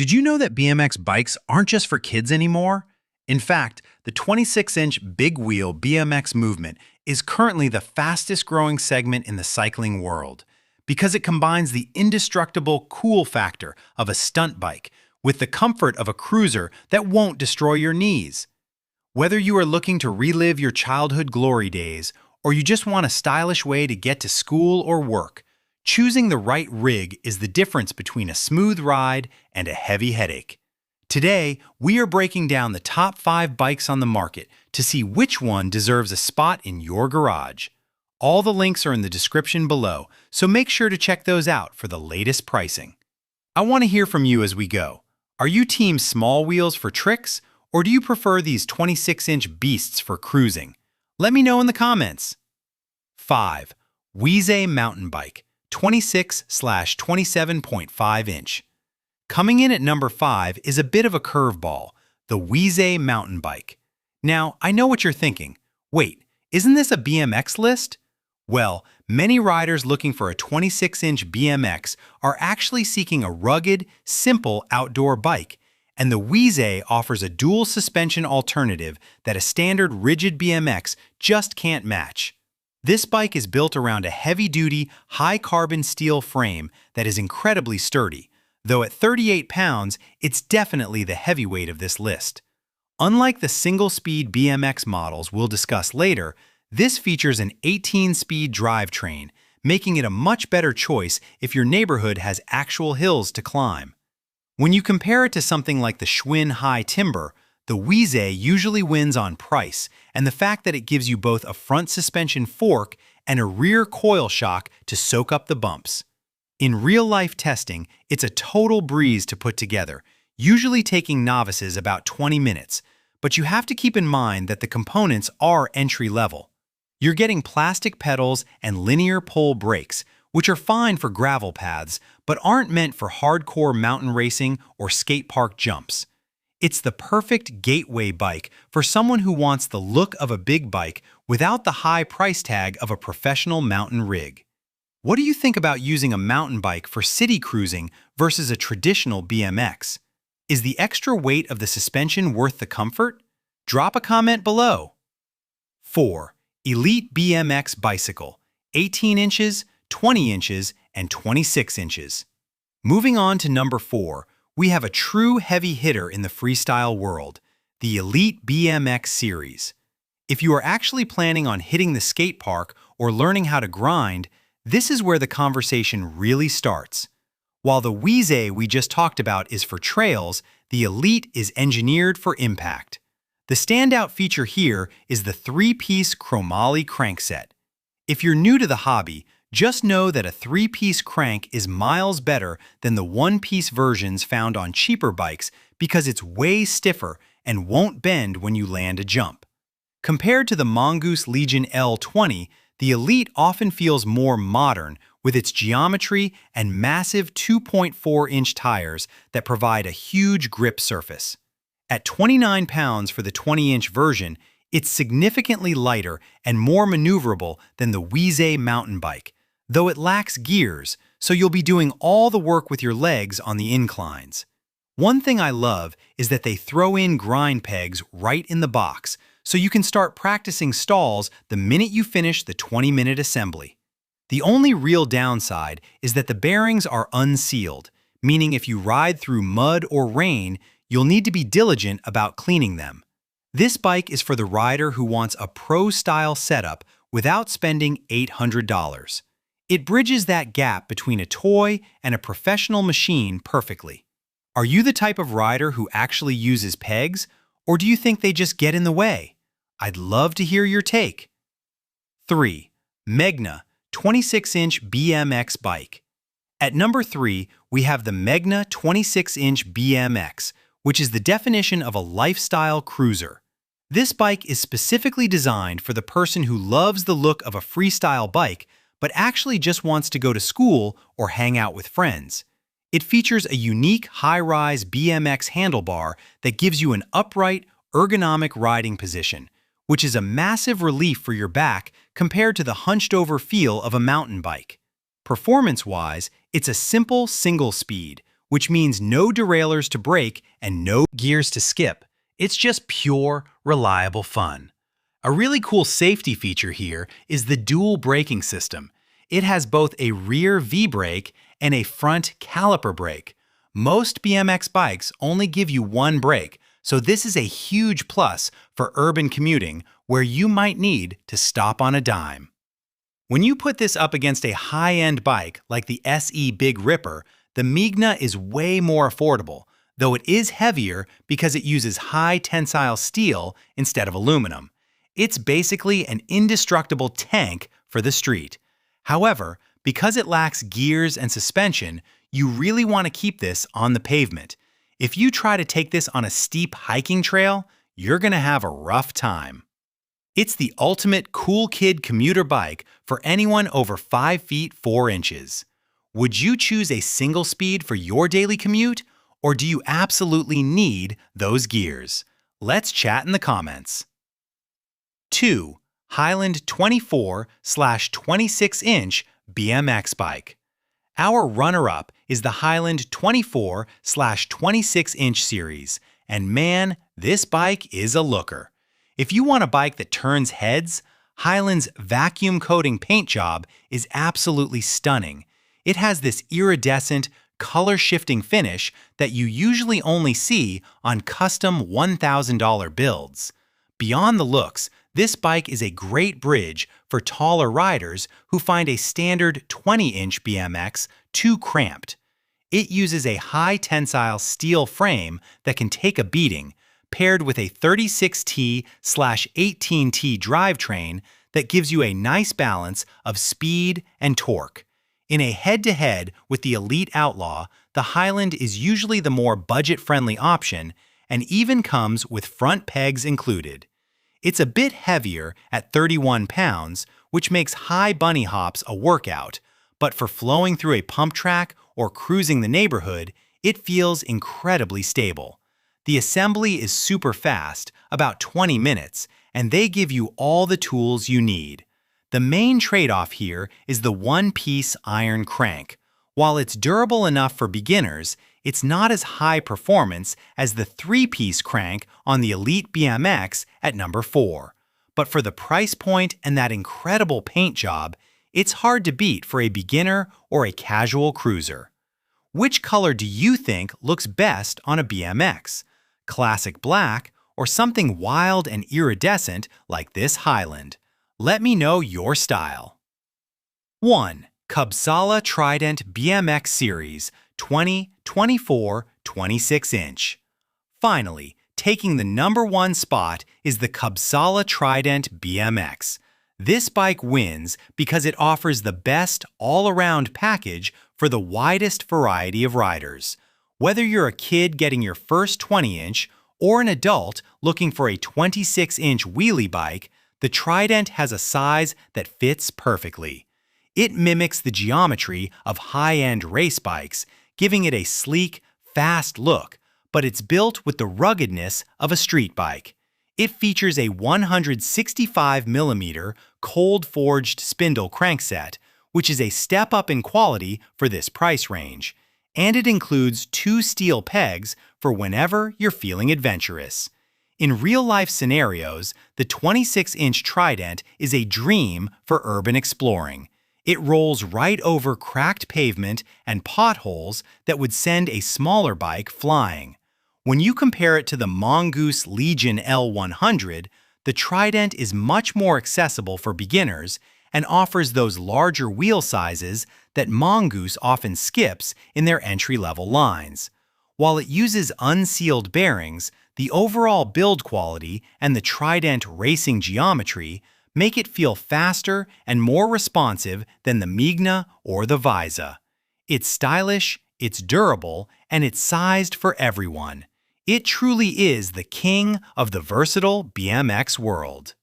Did you know that BMX bikes aren't just for kids anymore? In fact, the 26-inch big wheel BMX movement is currently the fastest growing segment in the cycling world because it combines the indestructible cool factor of a stunt bike with the comfort of a cruiser that won't destroy your knees. Whether you are looking to relive your childhood glory days or you just want a stylish way to get to school or work, choosing the right rig is the difference between a smooth ride and a heavy headache. Today, we are breaking down the top 5 bikes on the market to see which one deserves a spot in your garage. All the links are in the description below, so make sure to check those out for the latest pricing. I want to hear from you as we go. Are you team small wheels for tricks, or do you prefer these 26-inch beasts for cruising? Let me know in the comments. 5. WEIZE Mountain Bike, 26/27.5 inch. Coming in at number 5 is a bit of a curveball, the WEIZE Mountain Bike. Now, I know what you're thinking. Wait, isn't this a BMX list? Well, many riders looking for a 26-inch BMX are actually seeking a rugged, simple outdoor bike, and the WEIZE offers a dual suspension alternative that a standard rigid BMX just can't match. This bike is built around a heavy-duty, high-carbon steel frame that is incredibly sturdy, though at 38 pounds, it's definitely the heavyweight of this list. Unlike the single-speed BMX models we'll discuss later, this features an 18-speed drivetrain, making it a much better choice if your neighborhood has actual hills to climb. When you compare it to something like the Schwinn High Timber, the WEIZE usually wins on price and the fact that it gives you both a front suspension fork and a rear coil shock to soak up the bumps. In real-life testing, it's a total breeze to put together, usually taking novices about 20 minutes, but you have to keep in mind that the components are entry-level. You're getting plastic pedals and linear pull brakes, which are fine for gravel paths, but aren't meant for hardcore mountain racing or skate park jumps. It's the perfect gateway bike for someone who wants the look of a big bike without the high price tag of a professional mountain rig. What do you think about using a mountain bike for city cruising versus a traditional BMX? Is the extra weight of the suspension worth the comfort? Drop a comment below. 4. Elite BMX Bicycle, 18 inches, 20 inches, and 26 inches. Moving on to number 4, we have a true heavy hitter in the freestyle world, the Elite BMX series. If you are actually planning on hitting the skate park or learning how to grind, this is where the conversation really starts. While the WEIZE we just talked about is for trails, the Elite is engineered for impact. The standout feature here is the 3-piece chromoly crankset. If you're new to the hobby, just know that a 3-piece crank is miles better than the 1-piece versions found on cheaper bikes because it's way stiffer and won't bend when you land a jump. Compared to the Mongoose Legion L20, the Elite often feels more modern with its geometry and massive 2.4-inch tires that provide a huge grip surface. At 29 pounds for the 20-inch version, it's significantly lighter and more maneuverable than the WEIZE mountain bike, though it lacks gears, so you'll be doing all the work with your legs on the inclines. One thing I love is that they throw in grind pegs right in the box, so you can start practicing stalls the minute you finish the 20-minute assembly. The only real downside is that the bearings are unsealed, meaning if you ride through mud or rain, you'll need to be diligent about cleaning them. This bike is for the rider who wants a pro-style setup without spending $800. It bridges that gap between a toy and a professional machine perfectly. Are you the type of rider who actually uses pegs, or do you think they just get in the way? I'd love to hear your take. 3. MEGHNA 26-inch BMX Bike. At number 3, we have the MEGHNA 26-inch BMX, which is the definition of a lifestyle cruiser. This bike is specifically designed for the person who loves the look of a freestyle bike but actually just wants to go to school or hang out with friends. It features a unique high-rise BMX handlebar that gives you an upright, ergonomic riding position, which is a massive relief for your back compared to the hunched-over feel of a mountain bike. Performance-wise, it's a simple single speed, which means no derailleurs to brake and no gears to skip. It's just pure, reliable fun. A really cool safety feature here is the dual braking system. It has both a rear V-brake and a front caliper brake. Most BMX bikes only give you one brake, so this is a huge plus for urban commuting where you might need to stop on a dime. When you put this up against a high-end bike like the SE Big Ripper, the MEGHNA is way more affordable, though it is heavier because it uses high-tensile steel instead of aluminum. It's basically an indestructible tank for the street. However, because it lacks gears and suspension, you really want to keep this on the pavement. If you try to take this on a steep hiking trail, you're going to have a rough time. It's the ultimate cool kid commuter bike for anyone over 5 feet 4 inches. Would you choose a single speed for your daily commute, or do you absolutely need those gears? Let's chat in the comments. 2. Hiland 24/26-inch BMX Bike. Our runner-up is the Hiland 24/26-inch series, and man, this bike is a looker. If you want a bike that turns heads, Hiland's vacuum coating paint job is absolutely stunning. It has this iridescent, color-shifting finish that you usually only see on custom $1,000 builds. Beyond the looks, this bike is a great bridge for taller riders who find a standard 20-inch BMX too cramped. It uses a high-tensile steel frame that can take a beating, paired with a 36T/18T drivetrain that gives you a nice balance of speed and torque. In a head-to-head with the Elite Outlaw, the Hiland is usually the more budget-friendly option and even comes with front pegs included. It's a bit heavier at 31 pounds, which makes high bunny hops a workout, but for flowing through a pump track or cruising the neighborhood, it feels incredibly stable. The assembly is super fast, about 20 minutes, and they give you all the tools you need. The main trade-off here is the one-piece iron crank. While it's durable enough for beginners, it's not as high performance as the 3-piece crank on the Elite BMX at number 4. But for the price point and that incredible paint job, it's hard to beat for a beginner or a casual cruiser. Which color do you think looks best on a BMX? Classic black or something wild and iridescent like this Hiland? Let me know your style. 1. Cubsala Trident BMX Series 20/24-26-inch. Finally, taking the number 1 spot is the Cubsala Trident BMX. This bike wins because it offers the best all-around package for the widest variety of riders. Whether you're a kid getting your first 20-inch or an adult looking for a 26-inch wheelie bike, the Trident has a size that fits perfectly. It mimics the geometry of high-end race bikes, giving it a sleek, fast look, but it's built with the ruggedness of a street bike. It features a 165mm cold-forged spindle crankset, which is a step up in quality for this price range, and it includes 2 steel pegs for whenever you're feeling adventurous. In real-life scenarios, the 26-inch Trident is a dream for urban exploring. It rolls right over cracked pavement and potholes that would send a smaller bike flying. When you compare it to the Mongoose Legion L100, the Trident is much more accessible for beginners and offers those larger wheel sizes that Mongoose often skips in their entry-level lines. While it uses unsealed bearings, the overall build quality and the Trident racing geometry make it feel faster and more responsive than the MEGHNA or the WEIZE. It's stylish, it's durable, and it's sized for everyone. It truly is the king of the versatile BMX world.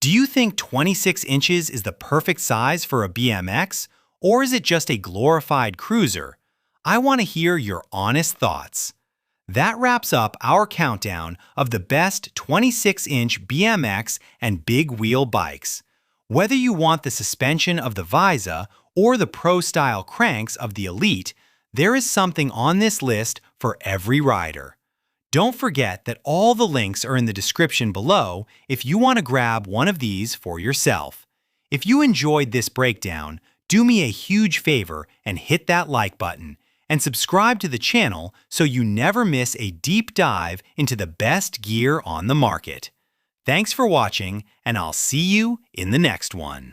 Do you think 26 inches is the perfect size for a BMX, or is it just a glorified cruiser? I want to hear your honest thoughts. That wraps up our countdown of the best 26-inch BMX and big wheel bikes. Whether you want the suspension of the WEIZE or the pro-style cranks of the Elite, There is something on this list for every rider. Don't forget that all the links are in the description below if you want to grab one of these for yourself. If you enjoyed this breakdown, do me a huge favor and hit that like button, and subscribe to the channel so you never miss a deep dive into the best gear on the market. Thanks for watching, and I'll see you in the next one.